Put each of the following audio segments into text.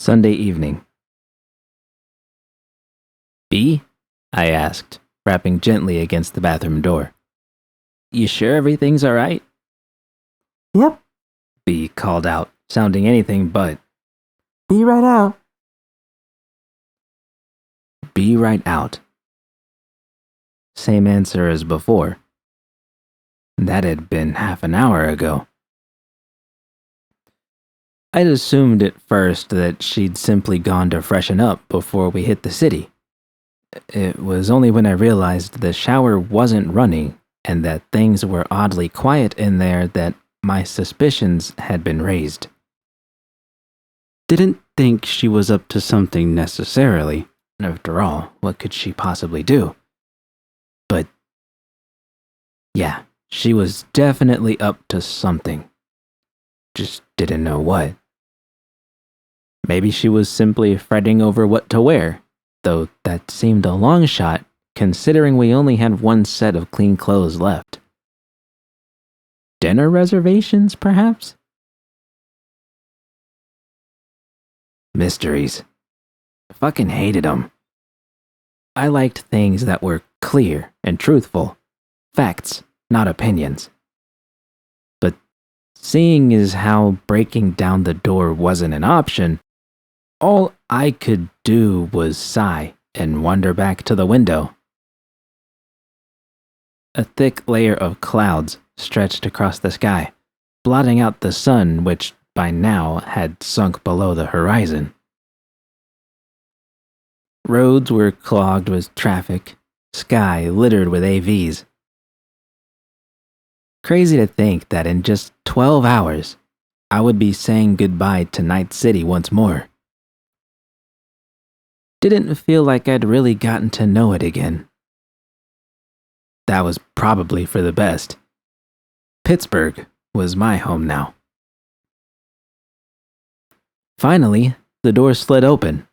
Sunday evening. B? I asked, rapping gently against the bathroom door. You sure everything's alright? Yep. B called out, sounding anything but. Be right out. Be right out. Same answer as before. That had been half an hour ago. I'd assumed at first that she'd simply gone to freshen up before we hit the city. It was only when I realized the shower wasn't running and that things were oddly quiet in there that my suspicions had been raised. Didn't think she was up to something necessarily. After all, what could she possibly do? But yeah, she was definitely up to something. Just didn't know what. Maybe she was simply fretting over what to wear, though that seemed a long shot considering we only had one set of clean clothes left. Dinner reservations, perhaps? Mysteries. Fucking hated them. I liked things that were clear and truthful. Facts, not opinions. But seeing as how breaking down the door wasn't an option, all I could do was sigh and wander back to the window. A thick layer of clouds stretched across the sky, blotting out the sun which by now had sunk below the horizon. Roads were clogged with traffic, sky littered with AVs. Crazy to think that in just 12 hours, I would be saying goodbye to Night City once more. Didn't feel like I'd really gotten to know it again. That was probably for the best. Pittsburgh was my home now. Finally, the door slid open.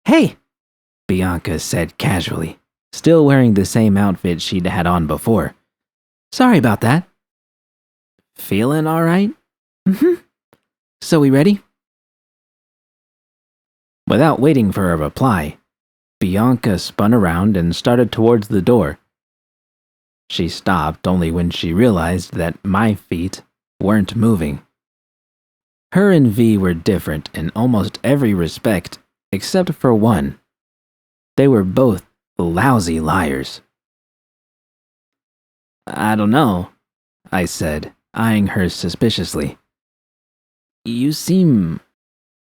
Hey, Bianca said casually, still wearing the same outfit she'd had on before. Sorry about that. Feeling all right? So we ready? Without waiting for a reply, Bianca spun around and started towards the door. She stopped only when she realized that my feet weren't moving. Her and V were different in almost every respect except for one. They were both lousy liars. I don't know, I said, eyeing her suspiciously. You seem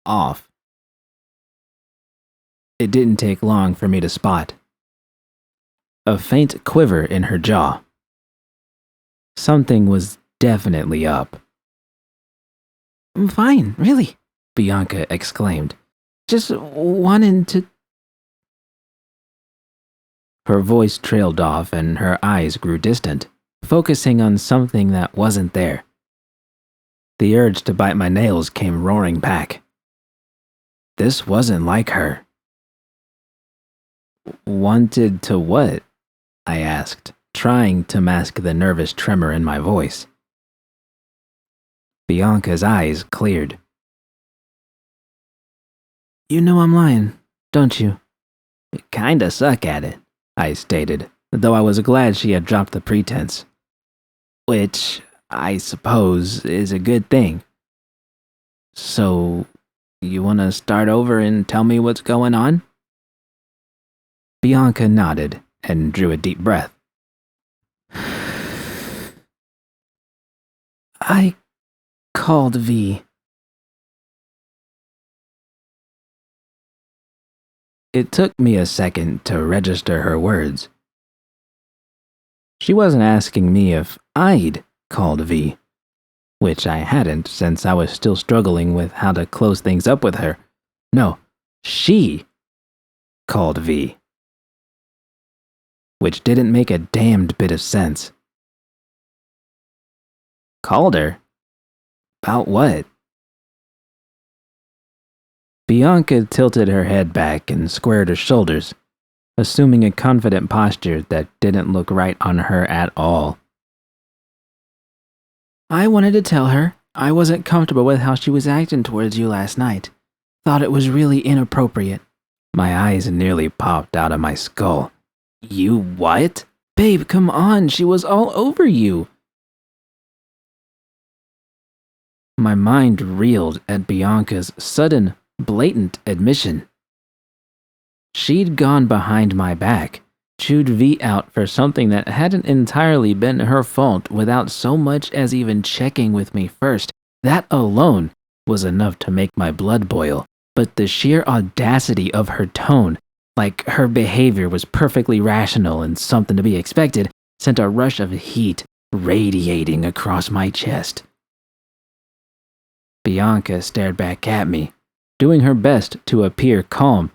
off. It didn't take long for me to spot a faint quiver in her jaw. Something was definitely up. I'm fine, really, Bianca exclaimed. Just wanted to... Her voice trailed off and her eyes grew distant, focusing on something that wasn't there. The urge to bite my nails came roaring back. This wasn't like her. Wanted to what? I asked, trying to mask the nervous tremor in my voice. Bianca's eyes cleared. You know I'm lying, don't you? Kinda suck at it, I stated, though I was glad she had dropped the pretense. Which, I suppose, is a good thing. So, you wanna start over and tell me what's going on? Bianca nodded and drew a deep breath. I called V. It took me a second to register her words. She wasn't asking me if I'd called V, which I hadn't since I was still struggling with how to close things up with her. No, she called V. Which didn't make a damned bit of sense. Called her? About what? Bianca tilted her head back and squared her shoulders, assuming a confident posture that didn't look right on her at all. I wanted to tell her I wasn't comfortable with how she was acting towards you last night. Thought it was really inappropriate. My eyes nearly popped out of my skull. You what? Babe, come on, she was all over you. My mind reeled at Bianca's sudden, blatant admission. She'd gone behind my back, chewed V out for something that hadn't entirely been her fault without so much as even checking with me first. That alone was enough to make my blood boil, but the sheer audacity of her tone, like her behavior was perfectly rational and something to be expected, sent a rush of heat radiating across my chest. Bianca stared back at me, doing her best to appear calm,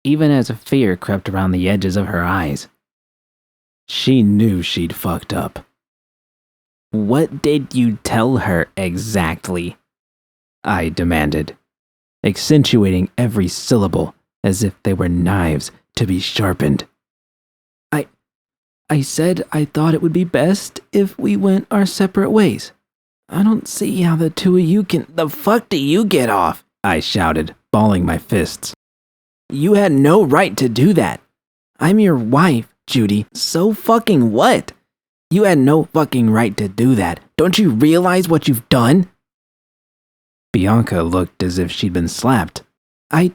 even as fear crept around the edges of her eyes. She knew she'd fucked up. What did you tell her exactly? I demanded, accentuating every syllable as if they were knives to be sharpened. I said I thought it would be best if we went our separate ways. I don't see how the two of you can— The fuck do you get off? I shouted, balling my fists. You had no right to do that. I'm your wife, Judy. So fucking what? You had no fucking right to do that. Don't you realize what you've done? Bianca looked as if she'd been slapped. I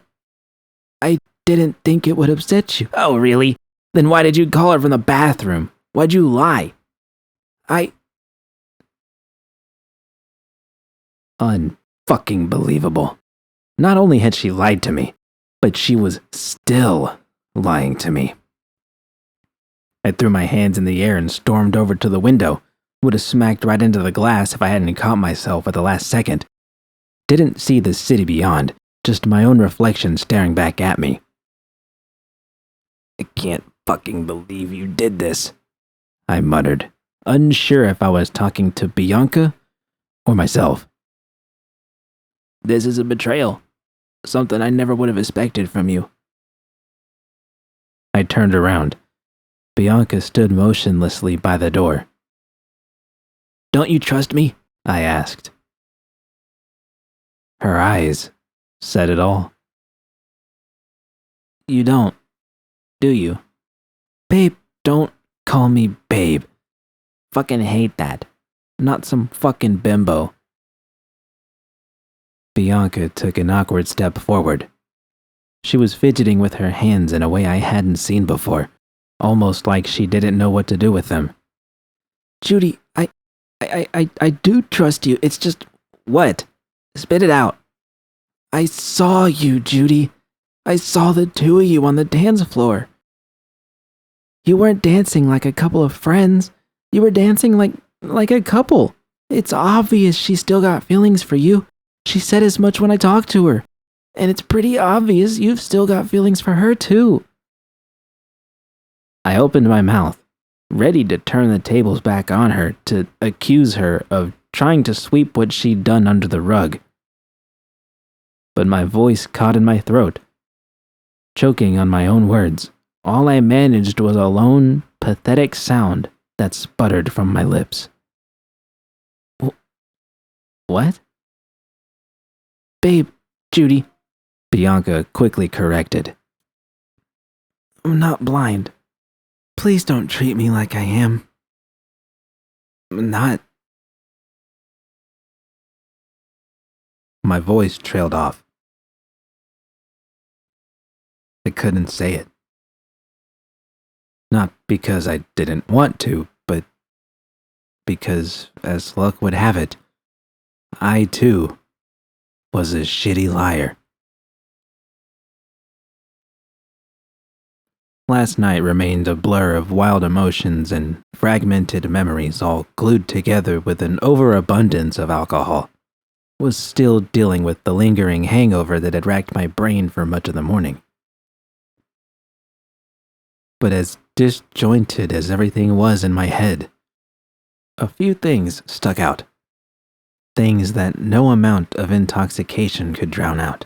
didn't think it would upset you. Oh, really? Then why did you call her from the bathroom? Why'd you lie? Unfucking believable. Not only had she lied to me, but she was still lying to me. I threw my hands in the air and stormed over to the window. Would have smacked right into the glass if I hadn't caught myself at the last second. Didn't see the city beyond, just my own reflection staring back at me. I can't fucking believe you did this, I muttered, unsure if I was talking to Bianca or myself. This is a betrayal. Something I never would have expected from you. I turned around. Bianca stood motionlessly by the door. Don't you trust me? I asked. Her eyes said it all. You don't, do you? Babe, don't call me babe. Fucking hate that. Not some fucking bimbo. Bianca took an awkward step forward. She was fidgeting with her hands in a way I hadn't seen before, almost like she didn't know what to do with them. Judy, I do trust you. It's just— What? Spit it out. I saw you, Judy. I saw the two of you on the dance floor. You weren't dancing like a couple of friends. You were dancing like a couple. It's obvious she still got feelings for you. She said as much when I talked to her. And it's pretty obvious you've still got feelings for her too. I opened my mouth, ready to turn the tables back on her, to accuse her of trying to sweep what she'd done under the rug. But my voice caught in my throat. Choking on my own words, all I managed was a lone, pathetic sound that sputtered from my lips. What? Babe, Judy, Bianca quickly corrected. I'm not blind. Please don't treat me like I am. I'm not. My voice trailed off. I couldn't say it. Not because I didn't want to, but because, as luck would have it, I too was a shitty liar. Last night remained a blur of wild emotions and fragmented memories, all glued together with an overabundance of alcohol. Was still dealing with the lingering hangover that had racked my brain for much of the morning. But as disjointed as everything was in my head, a few things stuck out. Things that no amount of intoxication could drown out.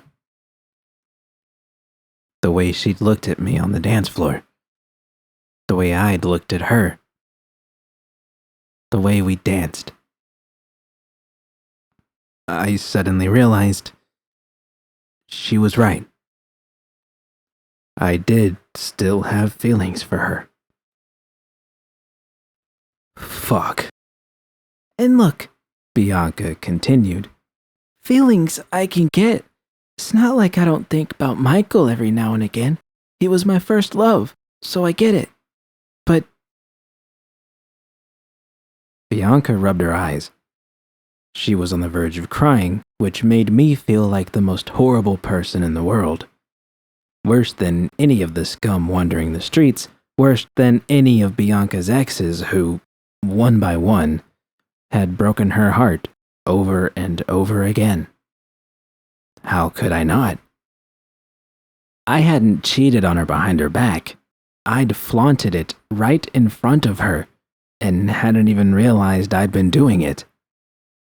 The way she'd looked at me on the dance floor. The way I'd looked at her. The way we danced. I suddenly realized she was right. I did still have feelings for her. Fuck. And look, Bianca continued. feelings I can get. It's not like I don't think about Michael every now and again. He was my first love, so I get it. But Bianca rubbed her eyes. She was on the verge of crying, which made me feel like the most horrible person in the world. Worse than any of the scum wandering the streets, worse than any of Bianca's exes who, one by one, had broken her heart over and over again. How could I not? I hadn't cheated on her behind her back. I'd flaunted it right in front of her and hadn't even realized I'd been doing it.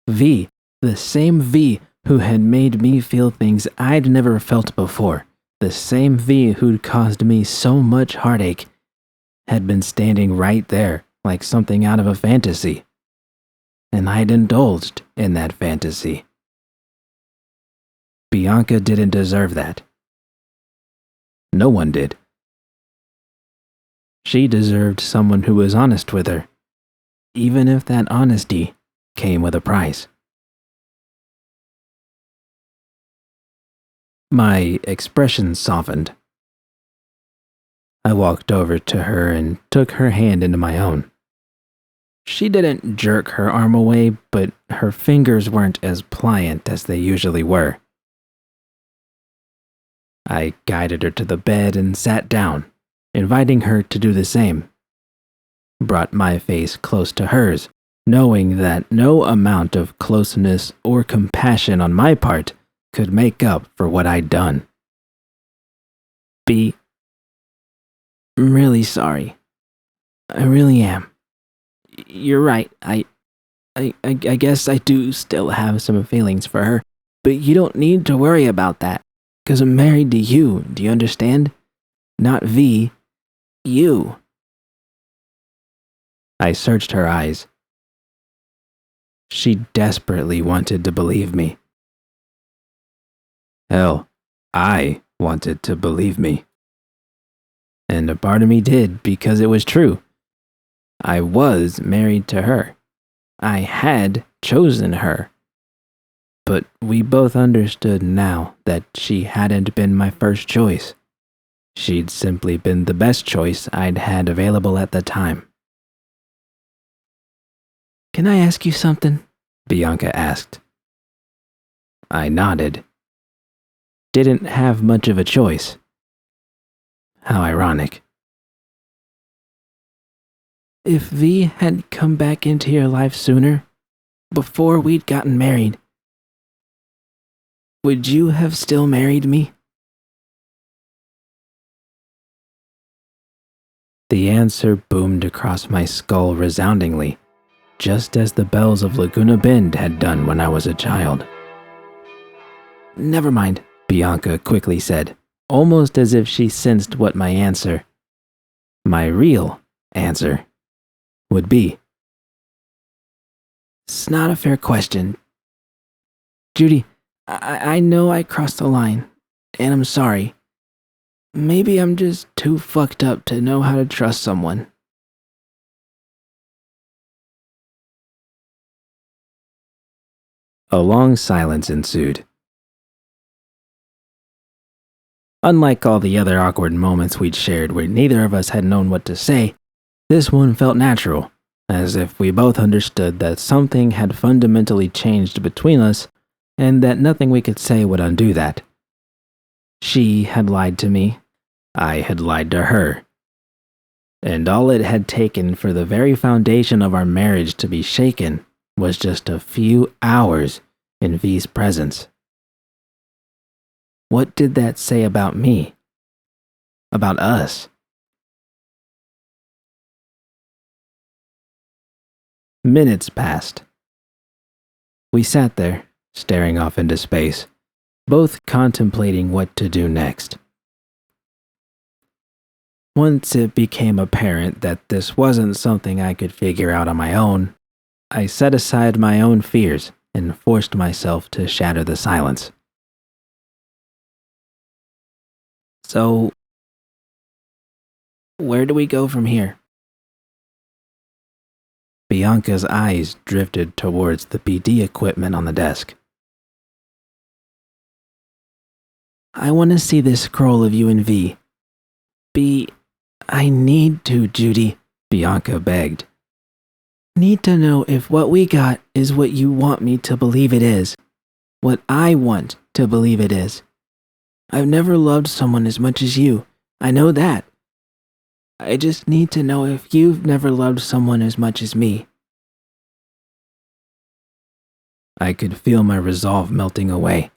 V, the same V who had made me feel things I'd never felt before, the same V who'd caused me so much heartache, had been standing right there like something out of a fantasy. And I'd indulged in that fantasy. Bianca didn't deserve that. No one did. She deserved someone who was honest with her, even if that honesty came with a price. My expression softened. I walked over to her and took her hand into my own. She didn't jerk her arm away, but her fingers weren't as pliant as they usually were. I guided her to the bed and sat down, inviting her to do the same. Brought my face close to hers, knowing that no amount of closeness or compassion on my part could make up for what I'd done. I'm really sorry. I really am. You're right. I guess I do still have some feelings for her, but you don't need to worry about that, because I'm married to you, do you understand? Not V, you. I searched her eyes. She desperately wanted to believe me. Hell, I wanted to believe me. And a part of me did because it was true. I was married to her. I had chosen her. But we both understood now that she hadn't been my first choice. She'd simply been the best choice I'd had available at the time. Can I ask you something? Bianca asked. I nodded. Didn't have much of a choice. How ironic. If V had come back into your life sooner, before we'd gotten married, would you have still married me? The answer boomed across my skull resoundingly, just as the bells of Laguna Bend had done when I was a child. Never mind, Bianca quickly said, almost as if she sensed what my real answer, would be. It's not a fair question. Judy, I know I crossed the line, and I'm sorry. Maybe I'm just too fucked up to know how to trust someone. A long silence ensued. Unlike all the other awkward moments we'd shared where neither of us had known what to say, this one felt natural, as if we both understood that something had fundamentally changed between us and that nothing we could say would undo that. She had lied to me. I had lied to her. And all it had taken for the very foundation of our marriage to be shaken was just a few hours in V's presence. What did that say about me? About us? Minutes passed. We sat there, staring off into space, both contemplating what to do next. Once it became apparent that this wasn't something I could figure out on my own, I set aside my own fears and forced myself to shatter the silence. So, where do we go from here? Bianca's eyes drifted towards the PD equipment on the desk. I want to see this scroll of you and V. I need to, Judy, Bianca begged. Need to know if what we got is what you want me to believe it is. What I want to believe it is. I've never loved someone as much as you. I know that. I just need to know if you've never loved someone as much as me. I could feel my resolve melting away,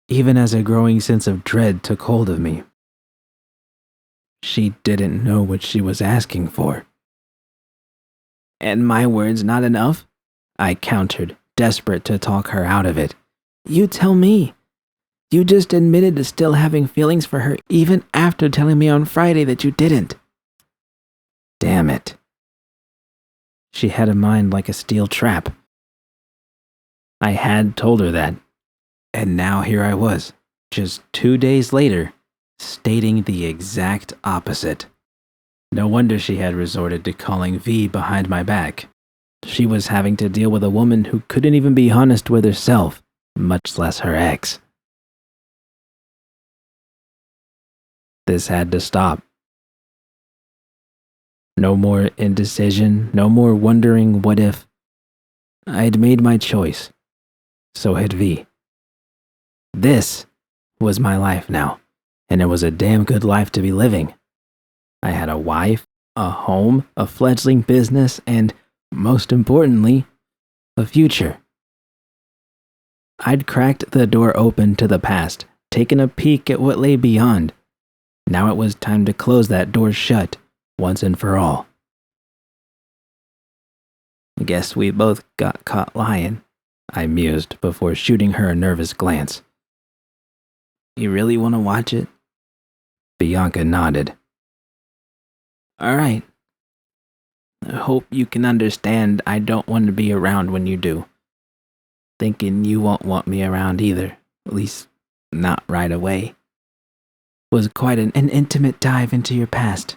even as a growing sense of dread took hold of me. She didn't know what she was asking for. And my words not enough? I countered, desperate to talk her out of it. You tell me. You just admitted to still having feelings for her even after telling me on Friday that you didn't. Damn it. She had a mind like a steel trap. I had told her that, and now here I was, just 2 days later, stating the exact opposite. No wonder she had resorted to calling V behind my back. She was having to deal with a woman who couldn't even be honest with herself, much less her ex. This had to stop. No more indecision, no more wondering what if. I'd made my choice. So had V. This was my life now, and it was a damn good life to be living. I had a wife, a home, a fledgling business, and, most importantly, a future. I'd cracked the door open to the past, taken a peek at what lay beyond. Now it was time to close that door shut, once and for all. Guess we both got caught lying, I mused before shooting her a nervous glance. You really want to watch it? Bianca nodded. All right. I hope you can understand I don't want to be around when you do. Thinking you won't want me around either, at least not right away. Was quite an intimate dive into your past,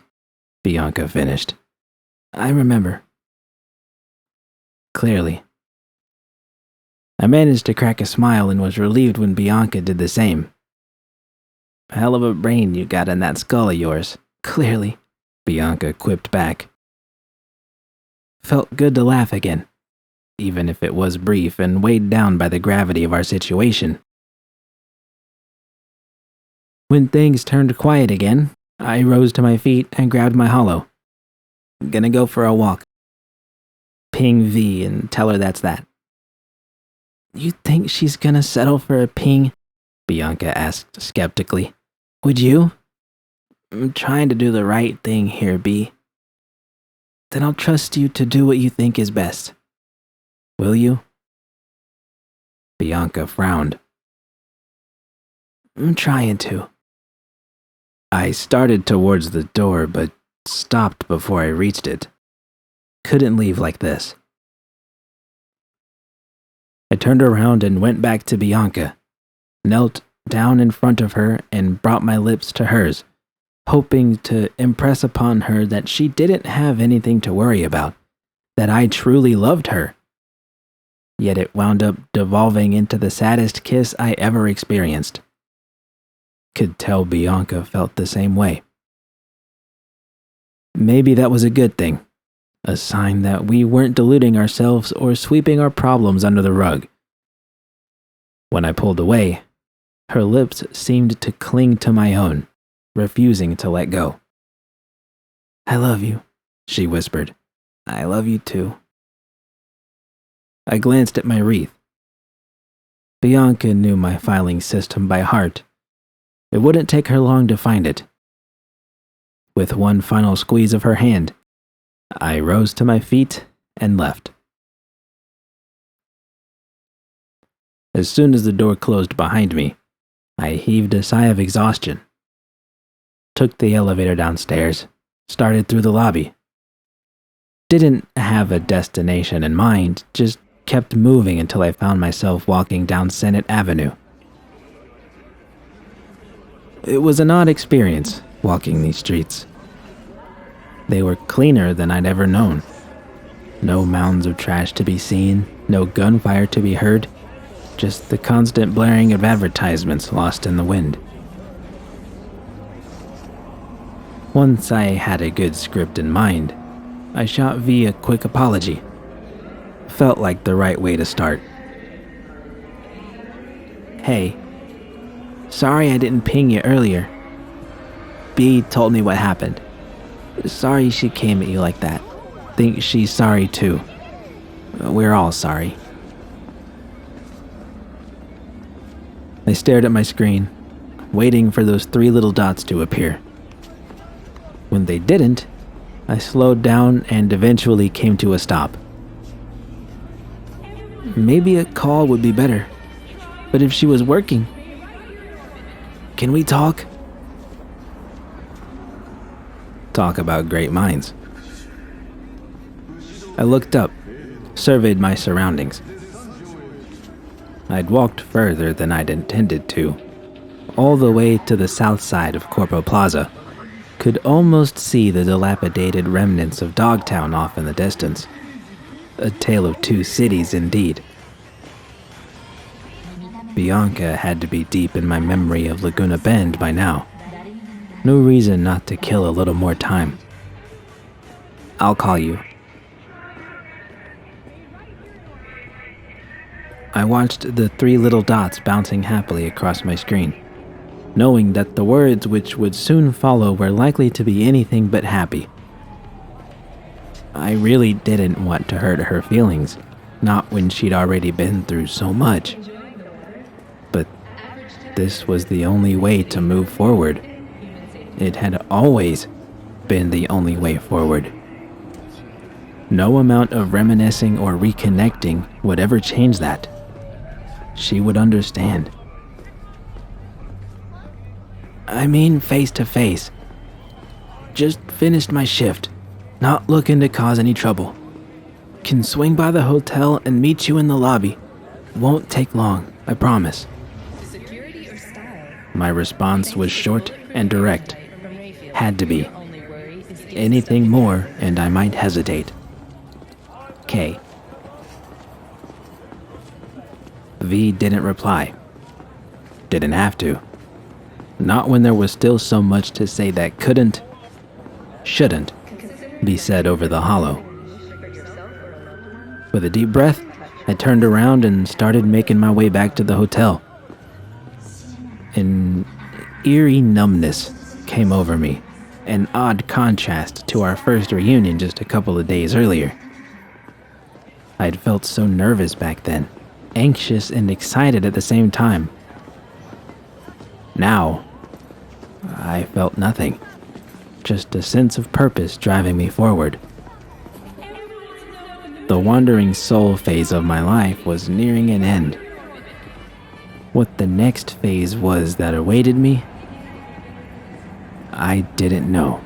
Bianca finished. I remember. Clearly. I managed to crack a smile and was relieved when Bianca did the same. Hell of a brain you got in that skull of yours, clearly, Bianca quipped back. Felt good to laugh again, even if it was brief and weighed down by the gravity of our situation. When things turned quiet again, I rose to my feet and grabbed my holo. Gonna go for a walk. Ping V and tell her that's that. You think she's gonna settle for a ping? Bianca asked skeptically. Would you? I'm trying to do the right thing here, B. Then I'll trust you to do what you think is best. Will you? Bianca frowned. I'm trying to. I started towards the door, but stopped before I reached it. Couldn't leave like this. I turned around and went back to Bianca, knelt down in front of her and brought my lips to hers, hoping to impress upon her that she didn't have anything to worry about, that I truly loved her. Yet it wound up devolving into the saddest kiss I ever experienced. Could tell Bianca felt the same way. Maybe that was a good thing, a sign that we weren't deluding ourselves or sweeping our problems under the rug. When I pulled away, her lips seemed to cling to my own, refusing to let go. I love you, she whispered. I love you too. I glanced at my wreath. Bianca knew my filing system by heart. It wouldn't take her long to find it. With one final squeeze of her hand, I rose to my feet and left. As soon as the door closed behind me, I heaved a sigh of exhaustion. Took the elevator downstairs, started through the lobby. Didn't have a destination in mind, just kept moving until I found myself walking down Senate Avenue. It was an odd experience, walking these streets. They were cleaner than I'd ever known. No mounds of trash to be seen, no gunfire to be heard, just the constant blaring of advertisements lost in the wind. Once I had a good script in mind, I shot V a quick apology. Felt like the right way to start. Hey, sorry I didn't ping you earlier. B told me what happened. Sorry she came at you like that. Think she's sorry too. We're all sorry. I stared at my screen, waiting for those 3 little dots to appear. When they didn't, I slowed down and eventually came to a stop. Maybe a call would be better, but if she was working, can we talk? Talk about great minds. I looked up, surveyed my surroundings. I'd walked further than I'd intended to, all the way to the south side of Corpo Plaza. Could almost see the dilapidated remnants of Dogtown off in the distance. A tale of 2 cities indeed. Bianca had to be deep in my memory of Laguna Bend by now. No reason not to kill a little more time. I'll call you. I watched the 3 little dots bouncing happily across my screen, knowing that the words which would soon follow were likely to be anything but happy. I really didn't want to hurt her feelings, not when she'd already been through so much. But this was the only way to move forward. It had always been the only way forward. No amount of reminiscing or reconnecting would ever change that. She would understand. I mean face to face. Just finished my shift. Not looking to cause any trouble. Can swing by the hotel and meet you in the lobby. Won't take long, I promise. My response was short and direct. Had to be. Anything more and I might hesitate. K. V didn't reply. Didn't have to. Not when there was still so much to say that shouldn't be said over the holo. With a deep breath, I turned around and started making my way back to the hotel. An eerie numbness came over me, an odd contrast to our first reunion just a couple of days earlier. I'd felt so nervous back then, anxious and excited at the same time. Now, I felt nothing, just a sense of purpose driving me forward. The wandering soul phase of my life was nearing an end. What the next phase was that awaited me, I didn't know.